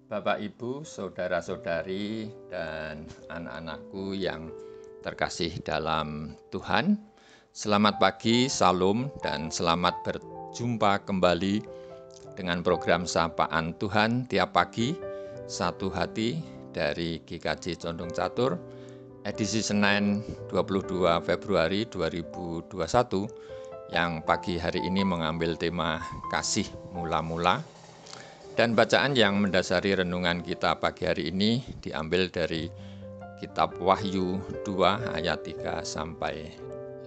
Bapak, Ibu, saudara-saudari, dan anak-anakku yang terkasih dalam Tuhan. Selamat pagi, salam, dan selamat berjumpa kembali dengan program Sapaan Tuhan tiap pagi, Satu Hati dari GKJ Condong Catur, edisi Senin 22 Februari 2021, yang pagi hari ini mengambil tema Kasih Mula-Mula. Dan bacaan yang mendasari renungan kita pagi hari ini diambil dari kitab Wahyu 2 ayat 3 sampai 5.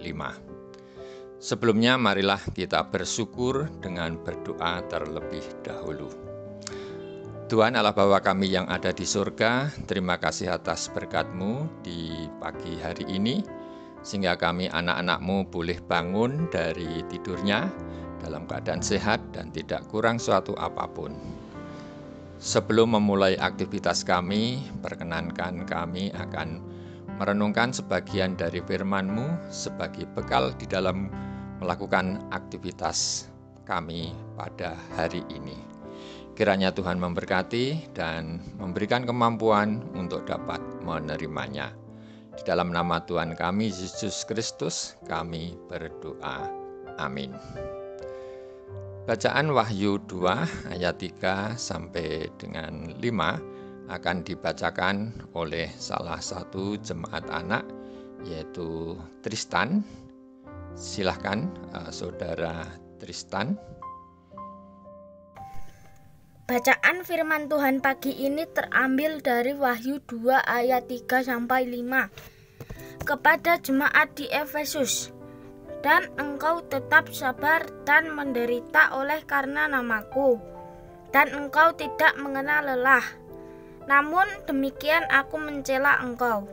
Sebelumnya marilah kita bersyukur dengan berdoa terlebih dahulu. Tuhan Allah Bapa kami yang ada di surga, terima kasih atas berkat-Mu di pagi hari ini, sehingga kami anak-anak-Mu boleh bangun dari tidurnya dalam keadaan sehat dan tidak kurang suatu apapun. Sebelum memulai aktivitas kami, perkenankan kami akan merenungkan sebagian dari firman-Mu sebagai bekal di dalam melakukan aktivitas kami pada hari ini. Kiranya Tuhan memberkati dan memberikan kemampuan untuk dapat menerimanya. Di dalam nama Tuhan kami, Yesus Kristus, kami berdoa. Amin. Bacaan Wahyu 2 ayat 3 sampai dengan 5 akan dibacakan oleh salah satu jemaat anak, yaitu Tristan. Silahkan saudara Tristan. Bacaan firman Tuhan pagi ini terambil dari Wahyu 2 ayat 3 sampai 5. Kepada jemaat di Efesus, dan engkau tetap sabar dan menderita oleh karena namaku, dan engkau tidak mengenal lelah. Namun demikian aku mencela engkau,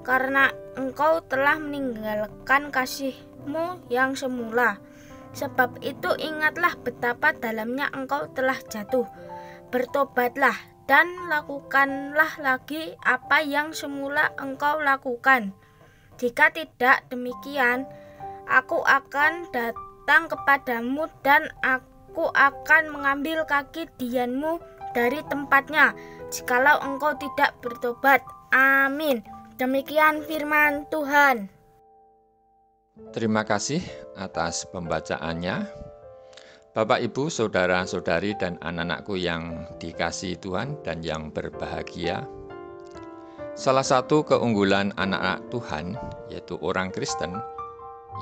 karena engkau telah meninggalkan kasihmu yang semula. Sebab itu ingatlah betapa dalamnya engkau telah jatuh. Bertobatlah dan lakukanlah lagi apa yang semula engkau lakukan. Jika tidak demikian, aku akan datang kepadamu dan aku akan mengambil kaki dianmu dari tempatnya, jikalau engkau tidak bertobat. Amin. Demikian firman Tuhan. Terima kasih atas pembacaannya. Bapak, Ibu, saudara-saudari, dan anak-anakku yang dikasihi Tuhan dan yang berbahagia. Salah satu keunggulan anak-anak Tuhan, yaitu orang Kristen,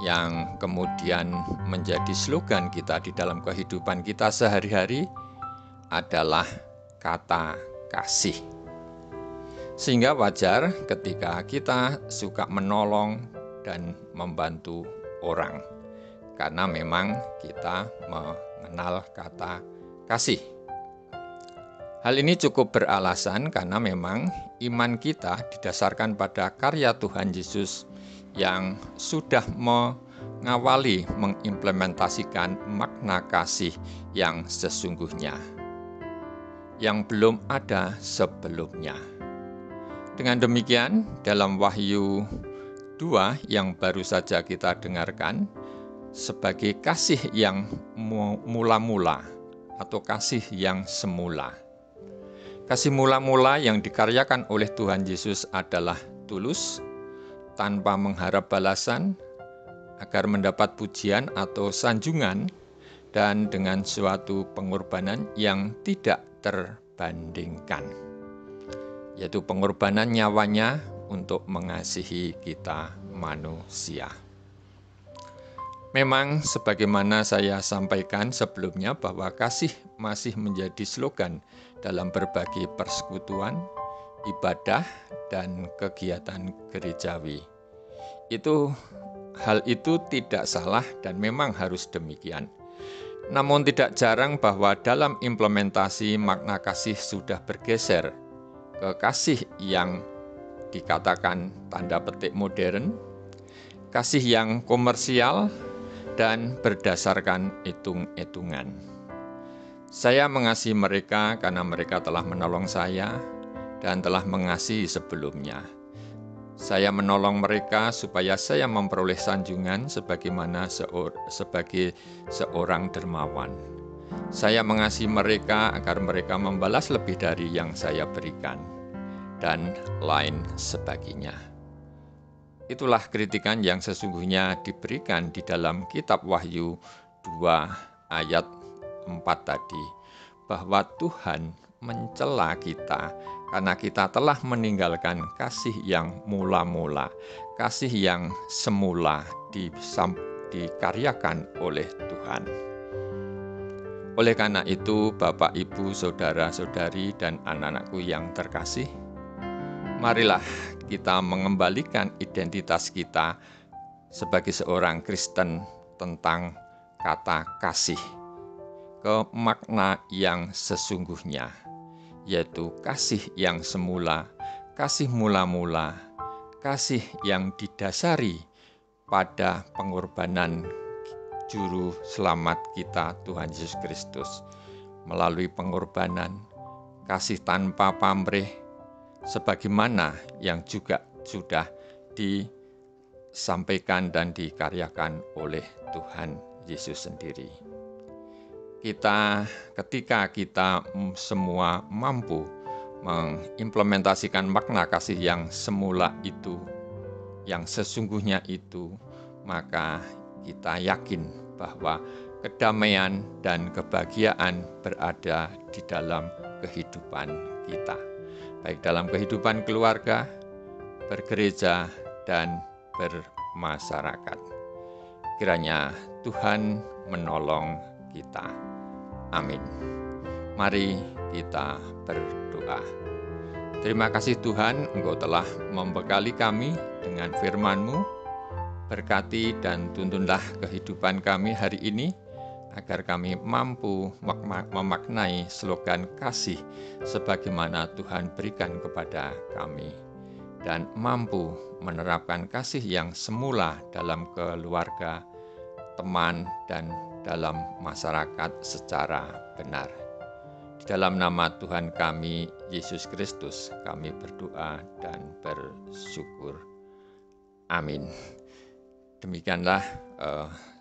yang kemudian menjadi slogan kita di dalam kehidupan kita sehari-hari adalah kata kasih. Sehingga wajar ketika kita suka menolong dan membantu orang, karena memang kita mengenal kata kasih. Hal ini cukup beralasan karena memang iman kita didasarkan pada karya Tuhan Yesus yang sudah mengawali mengimplementasikan makna kasih yang sesungguhnya, yang belum ada sebelumnya. Dengan demikian, dalam Wahyu 2 yang baru saja kita dengarkan, sebagai kasih yang mula-mula atau kasih yang semula. Kasih mula-mula yang dikaryakan oleh Tuhan Yesus adalah tulus, tanpa mengharap balasan, agar mendapat pujian atau sanjungan, dan dengan suatu pengorbanan yang tidak terbandingkan, yaitu pengorbanan nyawanya untuk mengasihi kita manusia. Memang sebagaimana saya sampaikan sebelumnya bahwa kasih masih menjadi slogan dalam berbagai persekutuan, ibadah, dan kegiatan gerejawi. Hal itu tidak salah dan memang harus demikian. Namun tidak jarang bahwa dalam implementasi makna kasih sudah bergeser ke kasih yang dikatakan tanda petik modern, kasih yang komersial, dan berdasarkan hitung-hitungan. Saya mengasihi mereka karena mereka telah menolong saya dan telah mengasihi sebelumnya. Saya menolong mereka supaya saya memperoleh sanjungan sebagaimana sebagai seorang dermawan. Saya mengasihi mereka agar mereka membalas lebih dari yang saya berikan, dan lain sebagainya. Itulah kritikan yang sesungguhnya diberikan di dalam kitab Wahyu 2 ayat 4 tadi, bahwa Tuhan mencela kita karena kita telah meninggalkan kasih yang mula-mula, kasih yang semula dikaryakan oleh Tuhan. Oleh karena itu, Bapak, Ibu, saudara-saudari, dan anak-anakku yang terkasih, marilah kita mengembalikan identitas kita sebagai seorang Kristen tentang kata kasih ke makna yang sesungguhnya, yaitu kasih yang semula, kasih mula-mula, kasih yang didasari pada pengorbanan Juru Selamat kita Tuhan Yesus Kristus. Melalui pengorbanan, kasih tanpa pamrih, sebagaimana yang juga sudah disampaikan dan dikaryakan oleh Tuhan Yesus sendiri. Ketika kita semua mampu mengimplementasikan makna kasih yang semula itu, yang sesungguhnya itu, maka kita yakin bahwa kedamaian dan kebahagiaan berada di dalam kehidupan kita, baik dalam kehidupan keluarga, bergereja, dan bermasyarakat. Kiranya Tuhan menolong kita. Amin. Mari kita berdoa. Terima kasih Tuhan, Engkau telah membekali kami dengan firman-Mu. Berkati dan tuntunlah kehidupan kami hari ini, agar kami mampu memaknai slogan kasih sebagaimana Tuhan berikan kepada kami, dan mampu menerapkan kasih yang semula dalam keluarga, teman, dan dalam masyarakat secara benar. Di dalam nama Tuhan kami, Yesus Kristus, kami berdoa dan bersyukur. Amin. Demikianlah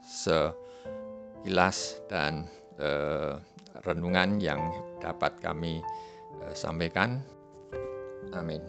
sekilas dan renungan yang dapat kami sampaikan. Amin.